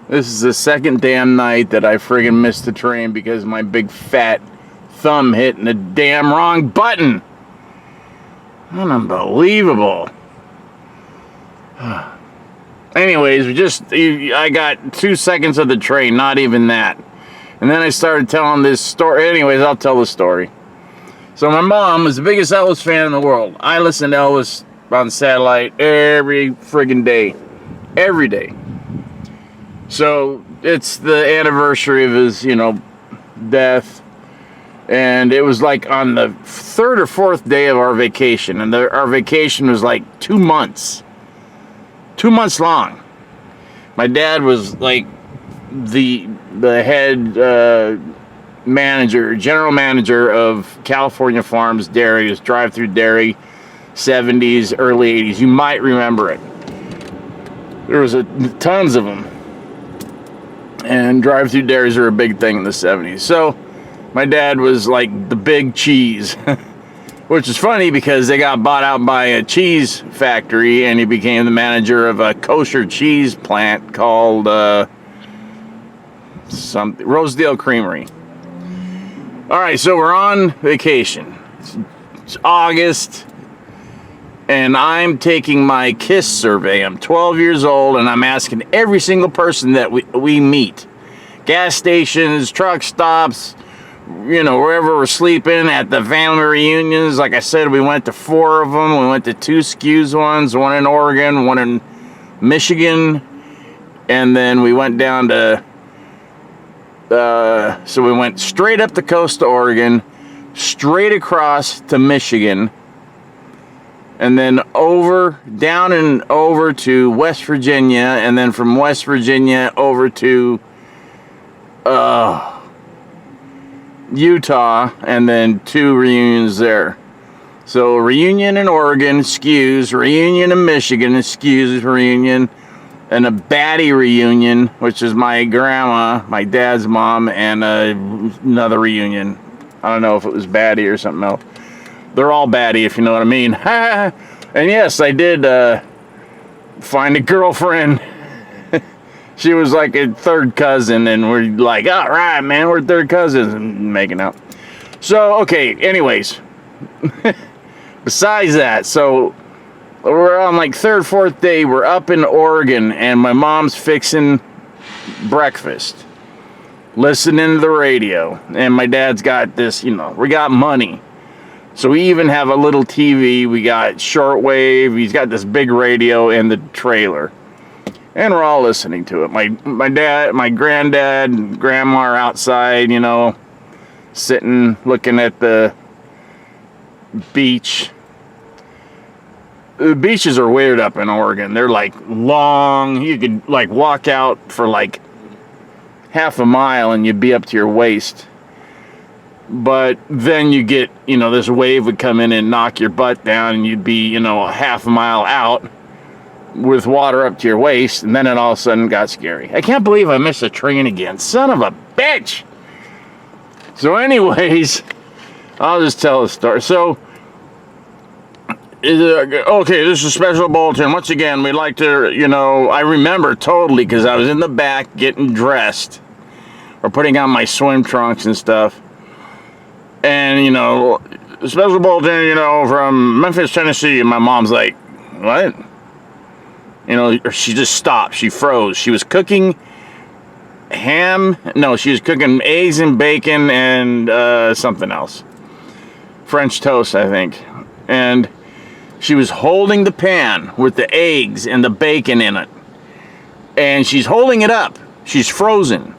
This is the second damn night that I friggin' missed the train because my big fat thumb hitting the damn wrong button. Unbelievable. Anyways, I got 2 seconds of the train, not even that. And then I started telling this story. Anyways, I'll tell the story. So my mom is the biggest Elvis fan in the world. I listen to Elvis on satellite every friggin' day. Every day. So it's the anniversary of his, death. And it was like on the 3rd or 4th day of our vacation. And our vacation was like 2 months. 2 months long. My dad was like the head general manager of California Farms Dairy. It was drive-through dairy, 70s, early 80s. You might remember it. There was tons of them. And drive-through dairies were a big thing in the 70s. So my dad was like the big cheese. Which is funny because they got bought out by a cheese factory and he became the manager of a kosher cheese plant called Rosedale Creamery. Alright, so we're on vacation. It's August and I'm taking my KISS survey. I'm 12 years old and I'm asking every single person that we meet. Gas stations, truck stops, wherever we're sleeping, at the family reunions. Like I said, we went to 4 of them. We went to 2 SKUs ones, one in Oregon, one in Michigan, and then we went down to, so we went straight up the coast to Oregon, straight across to Michigan, and then down and over to West Virginia, and then from West Virginia over to, Utah, and then 2 reunions there. So reunion in Oregon, SKUs, reunion in Michigan, SKUs, reunion, and a baddie reunion, which is my grandma, my dad's mom, and another reunion. I don't know if it was baddie or something else. They're all baddie, if you know what I mean. And yes, I did find a girlfriend. She was like a 3rd cousin, and we're like, all right, man, we're 3rd cousins, and making out. So, okay, anyways. Besides that, so we're on like 3rd, 4th day. We're up in Oregon, and my mom's fixing breakfast, listening to the radio. And my dad's got this, we got money. So we even have a little TV. We got shortwave. He's got this big radio in the trailer. And we're all listening to it. My dad, my granddad, and grandma are outside, sitting, looking at the beach. The beaches are weird up in Oregon. They're like long. You could like walk out for like half a mile and you'd be up to your waist. But then you get, this wave would come in and knock your butt down and you'd be, half a mile out with water up to your waist, and then it all of a sudden got scary. I can't believe I missed a train again. Son of a bitch! So anyways, I'll just tell the story. So, okay, this is a special bulletin. Once again, we'd like to, I remember totally because I was in the back getting dressed or putting on my swim trunks and stuff. And, special bulletin, from Memphis, Tennessee. And my mom's like, what? She just stopped. She froze. She was cooking she was cooking eggs and bacon and something else. French toast, I think. And she was holding the pan with the eggs and the bacon in it. And she's holding it up. She's frozen,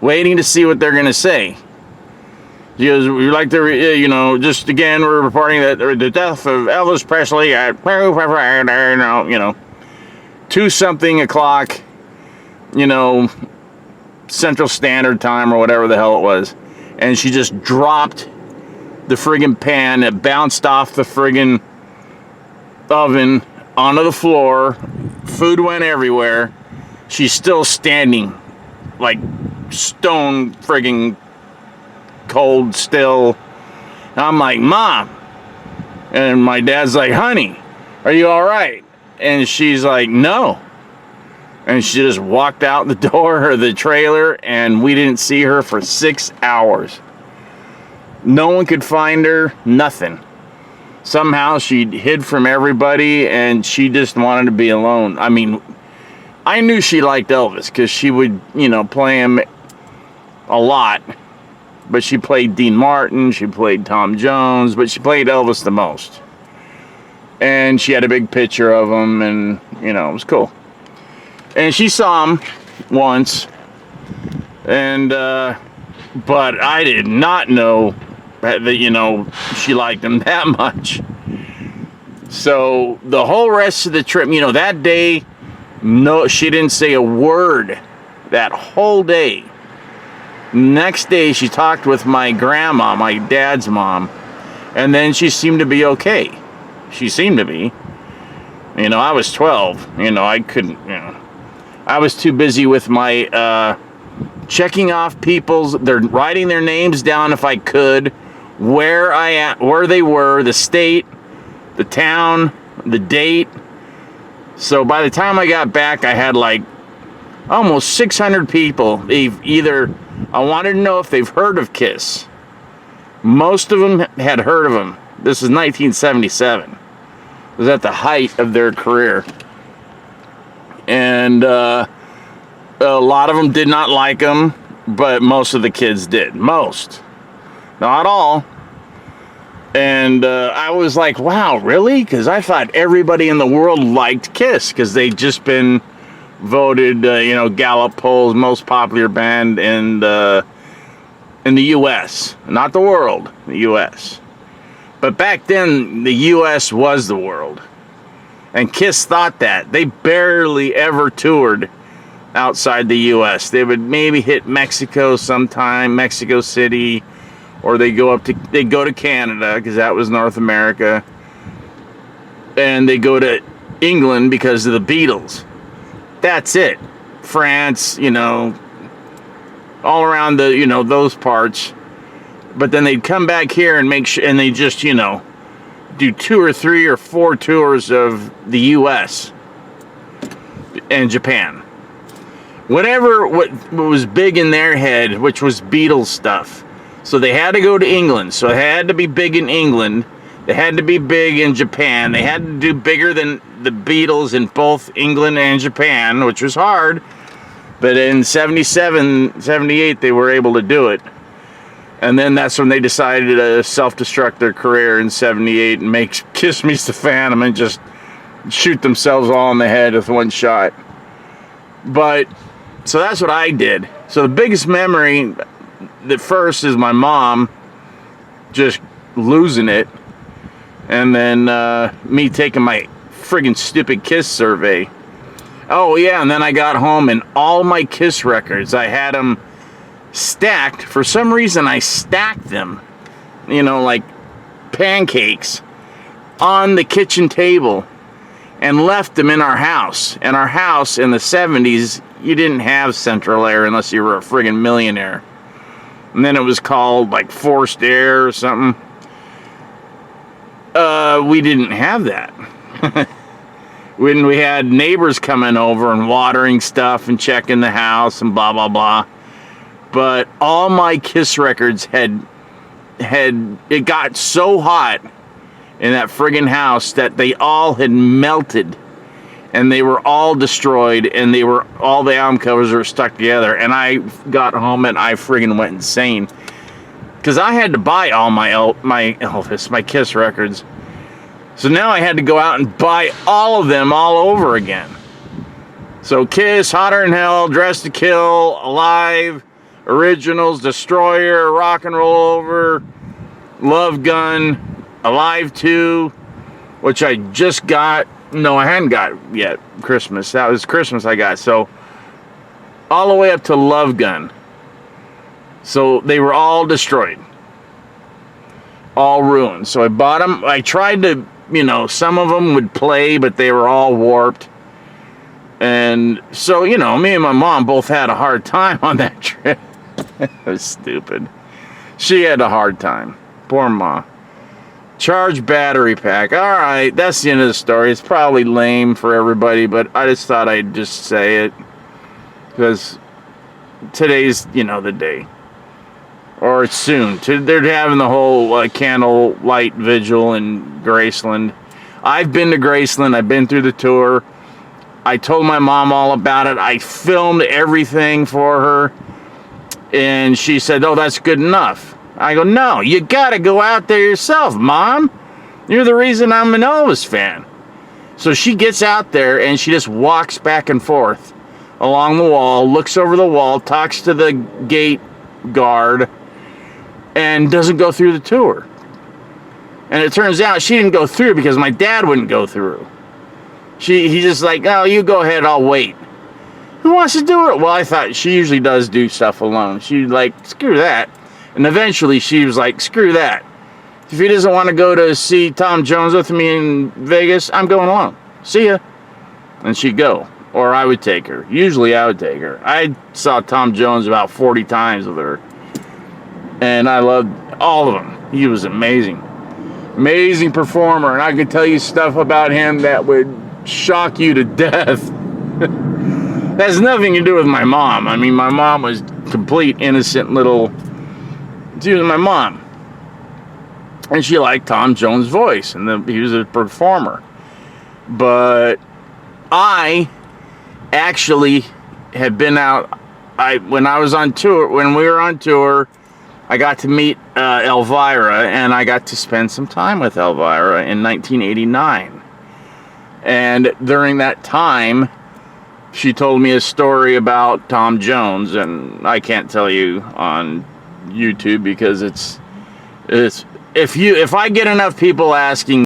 waiting to see what they're going to say. She goes, we'd like to, just again, we're reporting that the death of Elvis Presley at, 2-something o'clock, Central Standard Time or whatever the hell it was. And she just dropped the friggin' pan. It bounced off the friggin' oven onto the floor. Food went everywhere. She's still standing like stone friggin' cold still. I'm like, Mom. And my dad's like, honey, are you all right? And she's like, no. And she just walked out the door of the trailer, and we didn't see her for 6 hours. No one could find her, nothing. Somehow she hid from everybody, and she just wanted to be alone. I mean, I knew she liked Elvis because she would, play him a lot. But she played Dean Martin, she played Tom Jones, but she played Elvis the most. And she had a big picture of him, and, it was cool. And she saw him once, and, but I did not know that, she liked him that much. So, the whole rest of the trip, that day, no, she didn't say a word that whole day. Next day, she talked with my grandma, my dad's mom, and then she seemed to be okay. She seemed to be. I was 12, I couldn't, I was too busy with my checking off they're writing their names down if I could, where they were, the state, the town, the date. So by the time I got back, I had like almost 600 people. I wanted to know if they've heard of Kiss. Most of them had heard of them. This is 1977. It was at the height of their career. And a lot of them did not like them, but most of the kids did. Most. Not all. And I was like, wow, really? Because I thought everybody in the world liked Kiss, because they'd just been voted, Gallup polls, most popular band in the U.S. Not the world, the U.S. But back then, the U.S. was the world. And Kiss thought that. They barely ever toured outside the U.S. They would maybe hit Mexico sometime, Mexico City, or they'd go to Canada, because that was North America. And they go to England because of the Beatles. That's it. France, all around the, those parts. But then they'd come back here and make sure, and they just, do 2 or 3 or 4 tours of the U.S. and Japan. Whatever what was big in their head, which was Beatles stuff. So they had to go to England. So it had to be big in England. They had to be big in Japan. They had to do bigger than the Beatles in both England and Japan, which was hard. But in 77, 78, they were able to do it. And then that's when they decided to self-destruct their career in 78 and make Kiss Meets the Phantom and just shoot themselves all in the head with one shot. But, so that's what I did. So the biggest memory, the first, is my mom just losing it. And then me taking my friggin' stupid Kiss survey. Oh yeah, and then I got home and all my Kiss records, I had them stacked. For some reason I stacked them, like pancakes, on the kitchen table and left them in our house. And our house in the 70s, you didn't have central air unless you were a friggin' millionaire. And then it was called like forced air or something. We didn't have that. When we had neighbors coming over and watering stuff and checking the house and blah, blah, blah. But all my Kiss records it got so hot in that friggin' house that they all had melted. And they were all destroyed, and all the album covers were stuck together. And I got home and I friggin' went insane. Because I had to buy all my Elvis, my Kiss records. So now I had to go out and buy all of them all over again. So Kiss, Hotter Than Hell, Dressed to Kill, Alive, Originals, Destroyer, Rock and Roll Over, Love Gun, Alive 2, which I just got. No, I hadn't got yet. Christmas. That was Christmas I got. So all the way up to Love Gun. So they were all destroyed. All ruined. So I bought them. I tried to, some of them would play, but they were all warped. And so, me and my mom both had a hard time on that trip. It was stupid. She had a hard time. Poor Ma. Charge battery pack. All right, that's the end of the story. It's probably lame for everybody, but I just thought I'd just say it because today's, the day. Or it's soon. They're having the whole candle light vigil in Graceland. I've been to Graceland. I've been through the tour. I told my mom all about it. I filmed everything for her. And she said, oh, that's good enough. I go, no, you got to go out there yourself, Mom. You're the reason I'm an Elvis fan. So she gets out there and she just walks back and forth along the wall, looks over the wall, talks to the gate guard, and doesn't go through the tour. And it turns out she didn't go through because my dad wouldn't go through. He's just like, oh, you go ahead, I'll wait. Who wants to do it? Well, I thought she usually does do stuff alone. She's like, screw that. And eventually she was like, screw that. If he doesn't want to go to see Tom Jones with me in Vegas, I'm going alone. See ya. And she'd go. Or I would take her. Usually I would take her. I saw Tom Jones about 40 times with her. And I loved all of them. He was amazing. Amazing performer. And I could tell you stuff about him that would shock you to death. That has nothing to do with my mom. I mean, my mom was complete innocent little... She was my mom. And she liked Tom Jones' voice. And he was a performer. But I actually had been out... When I was on tour... When we were on tour, I got to meet Elvira. And I got to spend some time with Elvira in 1989. And during that time... She told me a story about Tom Jones, and I can't tell you on YouTube because it's if I get enough people asking